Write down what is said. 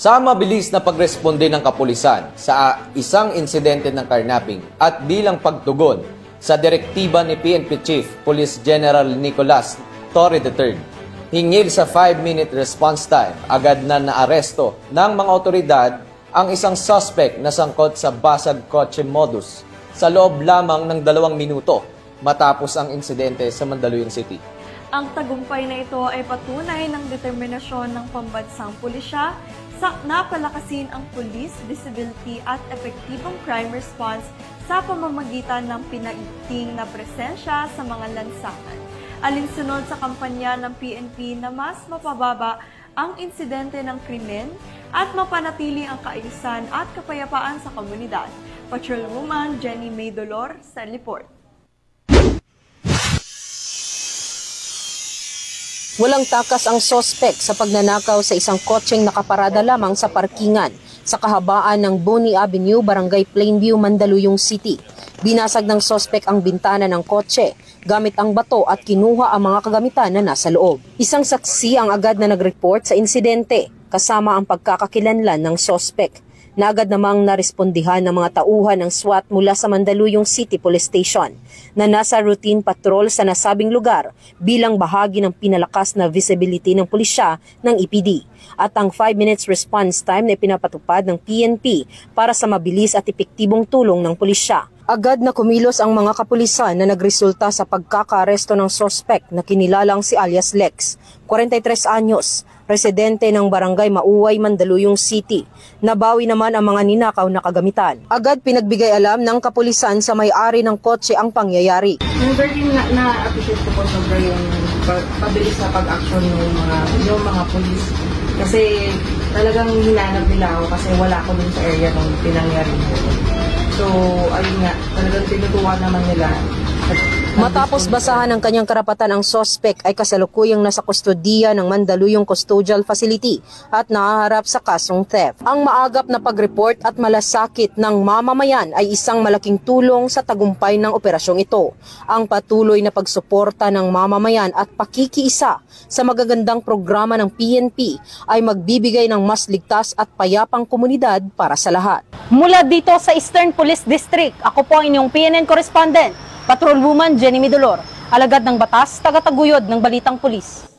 Sa mabilis na pagresponde ng kapulisan sa isang insidente ng carnapping at bilang pagtugon sa direktiba ni PNP Chief Police General Nicolas Torre III, hingil sa 5-minute response time, agad na naaresto ng mga otoridad ang isang suspect na sangkot sa basag kotse modus sa loob lamang ng 2 minuto matapos ang insidente sa Mandaluyong City. Ang tagumpay na ito ay patunay ng determinasyon ng pambansang pulisya sa napalakasin ang police visibility at epektibong crime response sa pamamagitan ng pinaigting na presensya sa mga lansangan. Alinsunod sa kampanya ng PNP na mas mapababa ang insidente ng krimen at mapanatili ang kaayusan at kapayapaan sa komunidad. Patrolwoman Jenny May Dolor sa report. Walang takas ang sospek sa pagnanakaw sa isang kotseng nakaparada lamang sa parkingan sa kahabaan ng Boni Avenue, Barangay Plainview, Mandaluyong City. Binasag ng sospek ang bintana ng kotse gamit ang bato at kinuha ang mga kagamitan na nasa loob. Isang saksi ang agad na nag-report sa insidente kasama ang pagkakakilanlan ng sospek. Na agad namang narespondihan ng mga tauhan ng SWAT mula sa Mandaluyong City Police Station na nasa routine patrol sa nasabing lugar bilang bahagi ng pinalakas na visibility ng pulisya ng EPD at ang 5 minutes response time na ipinapatupad ng PNP para sa mabilis at epektibong tulong ng pulisya. Agad na kumilos ang mga kapulisan na nagresulta sa pagkakaaresto ng sospek na kinilalang si alias Lex, 43 anyos, residente ng Barangay Mauway, Mandaluyong City. Nabawi naman ang mga ninakaw na kagamitan. Agad pinagbigay alam ng kapulisan sa may-ari ng kotse ang pangyayari. Very na-appreciate ko po sobra yung pabilis na pag-action ng mga pulis. Kasi talagang hinanap nila ako kasi wala ako dun sa area nung pinangyari. So, ayun nga, talagang tinutuwa naman nila. Matapos basahan ng kanyang karapatan, ang sospek ay kasalukuyang nasa kustodiya ng Mandaluyong Custodial Facility at nahaharap sa kasong theft. Ang maagap na pag-report at malasakit ng mamamayan ay isang malaking tulong sa tagumpay ng operasyong ito. Ang patuloy na pagsuporta ng mamamayan at pakikiisa sa magagandang programa ng PNP ay magbibigay ng mas ligtas at payapang komunidad para sa lahat. Mula dito sa Eastern Police District, ako po ang inyong PNN correspondent, Patrolwoman Jenny May Dolor, alagad ng batas, tagataguyod ng Balitang Pulis.